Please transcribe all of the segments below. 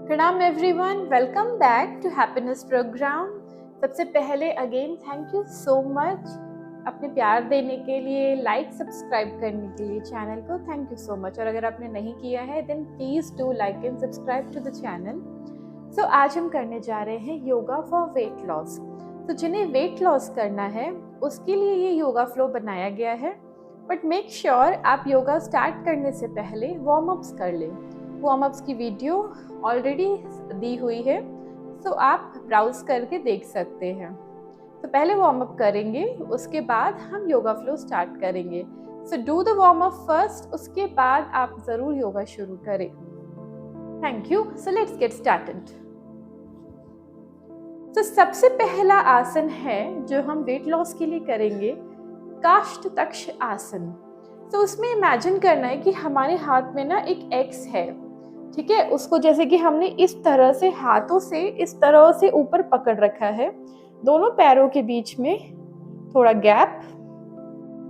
प्रणाम everyone, welcome back to happiness program. सबसे पहले again thank you so much अपने प्यार देने के लिए, लाइक सब्सक्राइब करने के लिए चैनल को। Thank you so much. और अगर आपने नहीं किया है then please do like and subscribe to the channel. So आज हम करने जा रहे हैं योगा फॉर वेट लॉस। तो जिन्हें वेट लॉस करना है उसके लिए ये योगा फ्लो बनाया गया है, बट मेक श्योर आप योगा स्टार्ट करने से पहले वार्म अप्स कर लें। वार्म अप्स की वीडियो ऑलरेडी दी हुई है, सो आप ब्राउज करके देख सकते हैं। तो पहले वार्म अप करेंगे, उसके बाद हम योगा फ्लो स्टार्ट करेंगे। So do the warm up first, उसके बाद आप ज़रूर योगा शुरू करें। Thank you. So let's get started. तो सबसे पहला आसन है जो हम वेट लॉस के लिए करेंगे, काष्ठतक्ष आसन। तो उसमें इमेजिन करना है कि हमारे हाथ में ना एक एक्स है, ठीक है। उसको जैसे कि हमने इस तरह से हाथों से इस तरह से ऊपर पकड़ रखा है, दोनों पैरों के बीच में थोड़ा gap.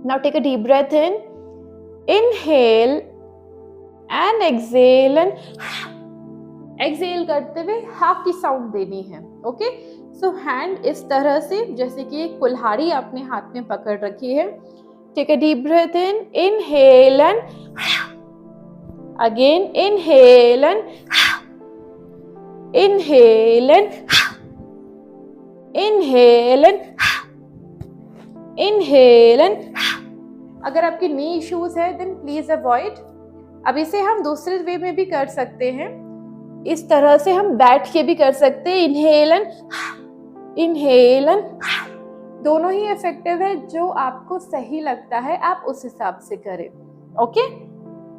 Now take a deep breath in, inhale and exhale, and exhale करते हुए हाफ की साउंड देनी है। ओके, सो हैंड इस तरह से जैसे कि एक कुल्हाड़ी आपने हाथ में पकड़ रखी है। Take a deep breath in, inhale and again inhale and inhale and inhale and inhale and अगर आपकी नी इश्यूज है देन प्लीज अवॉइड। अब इसे हम दूसरे वे में भी कर सकते हैं, इस तरह से हम बैठ के भी कर सकते हैं। इनहेल एंड दोनों ही इफेक्टिव है, जो आपको सही लगता है आप उस हिसाब से करें। Okay,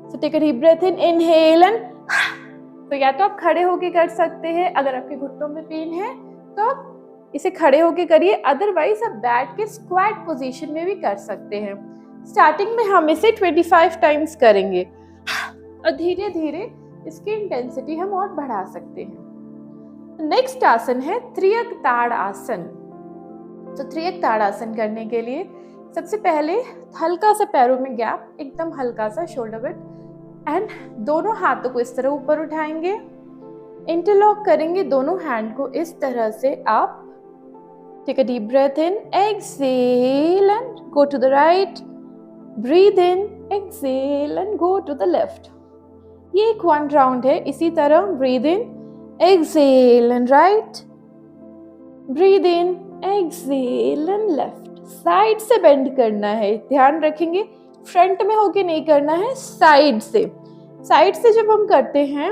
so take a deep breath in, inhale and तो या तो आप खड़े होके कर सकते हैं, अगर आपके घुटनों में पेन है तो आप इसे खड़े होके करिए, अदरवाइज आप बैठ के स्क्वाट पोजीशन में भी कर सकते हैं। स्टार्टिंग में हम इसे 25 टाइम्स करेंगे और धीरे धीरे इसकी इंटेंसिटी हम और बढ़ा सकते हैं। नेक्स्ट आसन है त्रियक ताड़ आसन। तो त्रियक ताड़ आसन करने के लिए सबसे पहले हल्का सा पैरों में गैप, एकदम हल्का सा शोल्डर विड्थ, एंड दोनों हाथों को इस तरह ऊपर उठाएंगे, इंटरलॉक करेंगे दोनों हैंड को इस तरह से आप। Take a deep breath in, exhale and go to the right, breathe in, exhale and go to the left. ये एक 1 राउंड है। इसी तरह breathe in, exhale and right, breathe in, exhale and left. Side से bend करना है, ध्यान रखेंगे फ्रंट में होके नहीं करना है, साइड से। साइड से जब हम करते हैं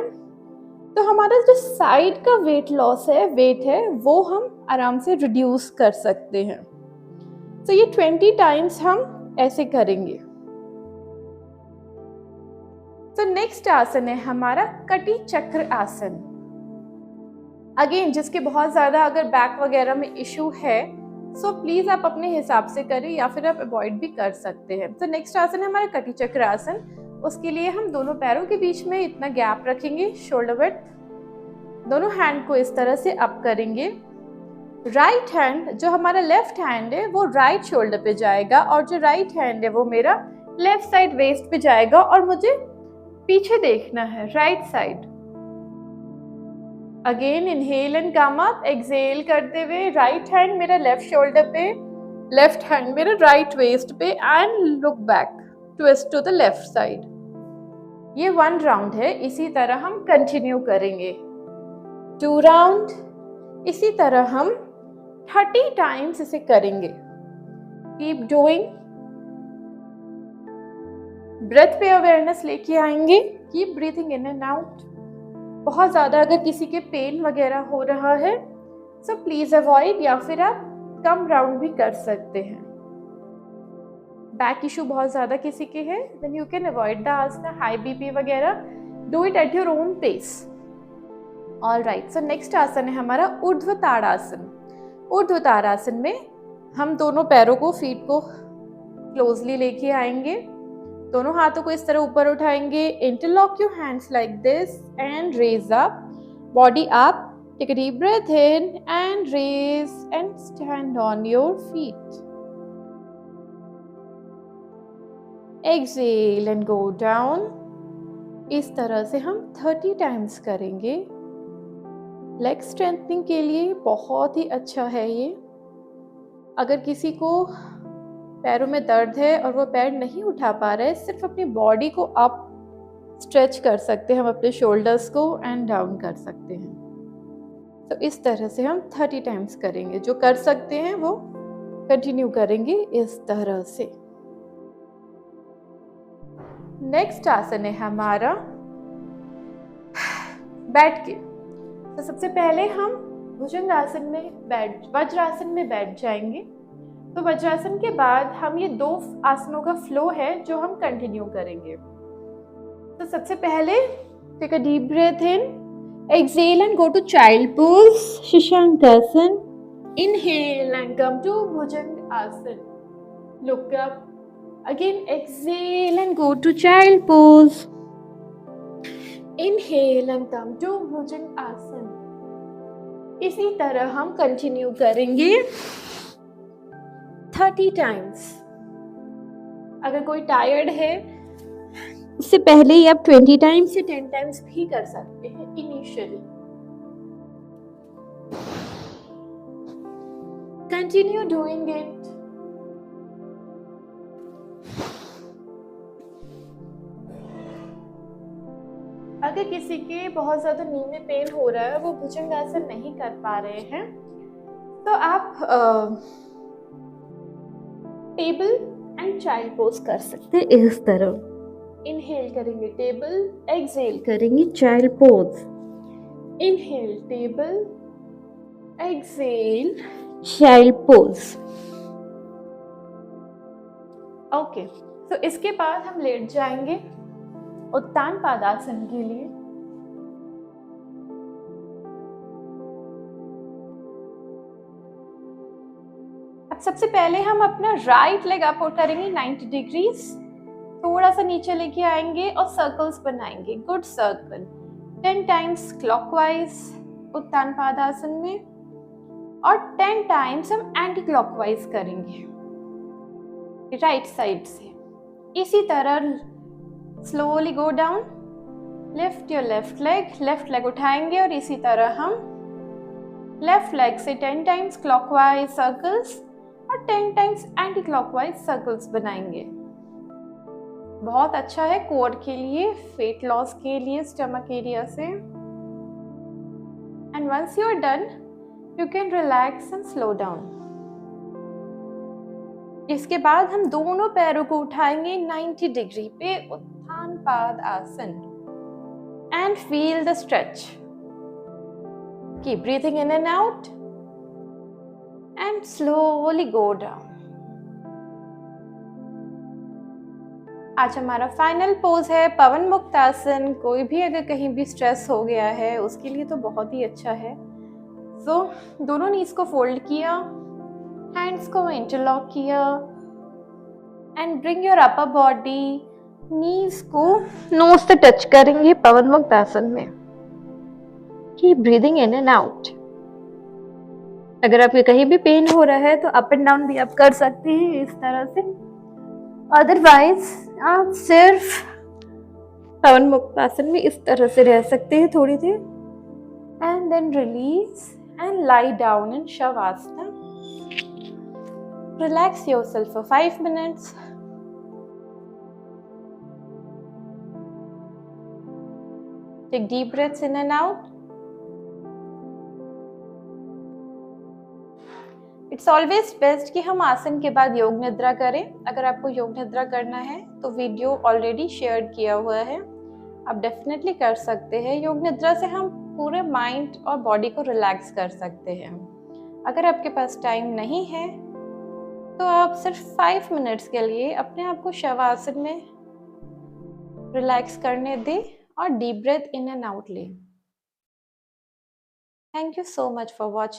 तो हमारा जो साइड का वेट लॉस है, वेट है, वो हम आराम से रिड्यूस कर सकते हैं। तो ये 20 टाइम्स हम ऐसे करेंगे। तो नेक्स्ट आसन है हमारा कटी चक्र आसन। अगेन जिसके बहुत ज्यादा अगर बैक वगैरह में इशू है सो प्लीज आप अपने हिसाब से करें, या फिर आप अवॉइड भी कर सकते हैं। तो नेक्स्ट आसन है हमारा कटी चक्र आसन। उसके लिए हम दोनों पैरों के बीच में इतना गैप रखेंगे, शोल्डर विड्थ, दोनों हैंड को इस तरह से अप करेंगे। राइट हैंड, जो हमारा लेफ्ट हैंड है वो राइट शोल्डर पे जाएगा, और जो राइट हैंड है वो मेरा लेफ्ट साइड वेस्ट पे जाएगा, और मुझे पीछे देखना है, right side. Again inhale and come up, exhale करते हुए राइट हैंड मेरा लेफ्ट शोल्डर पे, लेफ्ट हैंड मेरा राइट वेस्ट पे, and look back, twist to the left side. ये 1 राउंड है। इसी तरह हम कंटिन्यू करेंगे 2 राउंड। इसी तरह हम 30 टाइम्स इसे करेंगे। Keep doing. ब्रेथ पे अवेयरनेस लेके आएंगे, keep breathing in and out. बहुत ज़्यादा अगर किसी के पेन वगैरह हो रहा है सो प्लीज अवॉइड, या फिर आप कम राउंड भी कर सकते हैं। बैक इशू बहुत ज़्यादा किसी के है then you can avoid the asana, high BP वगैरह, do it at your own pace. All right, so next asana है हमारा ऊर्ध्व ताड़ासन। ऊर्ध्व ताड़ासन में हम दोनों पैरों को, फीट को क्लोजली लेके आएंगे, दोनों हाथों को इस तरह ऊपर उठाएंगे, interlock your hands like this and raise up, body up. Take a deep breath in and raise and stand on your feet. Exhale and go down. इस तरह से हम 30 टाइम्स करेंगे। लेग स्ट्रेंथनिंग के लिए बहुत ही अच्छा है ये। अगर किसी को पैरों में दर्द है और वो पैर नहीं उठा पा रहे, सिर्फ अपनी बॉडी को अप स्ट्रेच कर सकते हैं, हम अपने शोल्डर्स को एंड डाउन कर सकते हैं। तो इस तरह से हम 30 टाइम्स करेंगे। जो कर सकते हैं वो कंटिन्यू करेंगे इस तरह से। नेक्स्ट आसन है हमारा बैठ के। तो सबसे पहले हम भुजंगासन में वज्रासन में बैठ जाएंगे। तो वज्रासन के बाद हम ये 2 आसनों का फ्लो है जो हम कंटिन्यू करेंगे। तो सबसे पहले take a deep breath in, exhale and go to child pose, Shashankasana. Inhale and come to Bhujangasana. Look up. Again exhale and go to child pose. Inhale and come to Bhujangasana. इसी तरह हम continue करेंगे 30 times. अगर कोई tired है उससे पहले ही आप 20 टाइम्स या 10 टाइम्स भी कर सकते हैं इनिशियली। Continue doing it. अगर किसी के बहुत ज़्यादा नी में पेन हो रहा है, वो भुजंगासन नहीं कर पा रहे हैं, तो आप टेबल एंड चाइल्ड पोज कर सकते हैं इस तरह। इनहेल करेंगे टेबल, एक्सहेल करेंगे child pose. Inhale table, exhale child pose. Okay, तो इसके बाद हम लेट जाएंगे उत्तान पादासन के लिए। अब सबसे पहले हम अपना राइट लेग अप करेंगे 90 डिग्रीज, थोड़ा सा नीचे लेके आएंगे और सर्कल्स बनाएंगे, गुड सर्कल 10 टाइम्स क्लॉकवाइज उत्तान पादासन में, और 10 टाइम्स हम एंटी क्लॉकवाइज करेंगे राइट साइड से। इसी तरह slowly go down, lift your left leg उठाएंगे और इसी तरह हम लेफ्ट लेग से 10 टाइम्स क्लॉकवाइज सर्कल्स और 10 टाइम्स एंटी क्लॉकवाइज सर्कल्स बनाएंगे। बहुत अच्छा है कोर के लिए, वेट लॉस के लिए स्टमक एरिया से। And once you are done you can relax and slow down. इसके बाद हम दोनों पैरों को उठाएंगे 90 डिग्री पे उत्थान पाद आसन and feel the stretch. Keep breathing in and out and slowly go down. आज हमारा फाइनल पोज है पवन मुक्त आसन। कोई भी अगर कहीं भी स्ट्रेस हो गया है उसके लिए तो बहुत ही अच्छा है। सो दोनों नीज को फोल्ड किया, हैंड्स को इंटरलॉक किया and bring your upper body, knees को नोज से टच करेंगे पवन मुक्त आसन में। Keep breathing in and out. अगर आपके कहीं भी पेन हो रहा है तो अप एंड डाउन भी आप कर सकते हैं इस तरह से, अदरवाइज आप सिर्फ पवन मुक्त आसन में इस तरह से रह सकते हैं थोड़ी देर, and then release and lie down in Shavasana. Relax yourself for 5 minutes. Take deep breaths in and out. It's always best कि हम आसन के बाद योग निद्रा करें। अगर आपको योग निद्रा करना है तो वीडियो ऑलरेडी शेयर किया हुआ है, आप डेफिनेटली कर सकते हैं। योग निद्रा से हम पूरे माइंड और बॉडी को रिलैक्स कर सकते हैं। अगर आपके पास टाइम नहीं है तो आप सिर्फ 5 मिनट्स के लिए अपने आप को शवासन में रिलैक्स करने दें और deep breath in and out लें। Thank you so much for watching.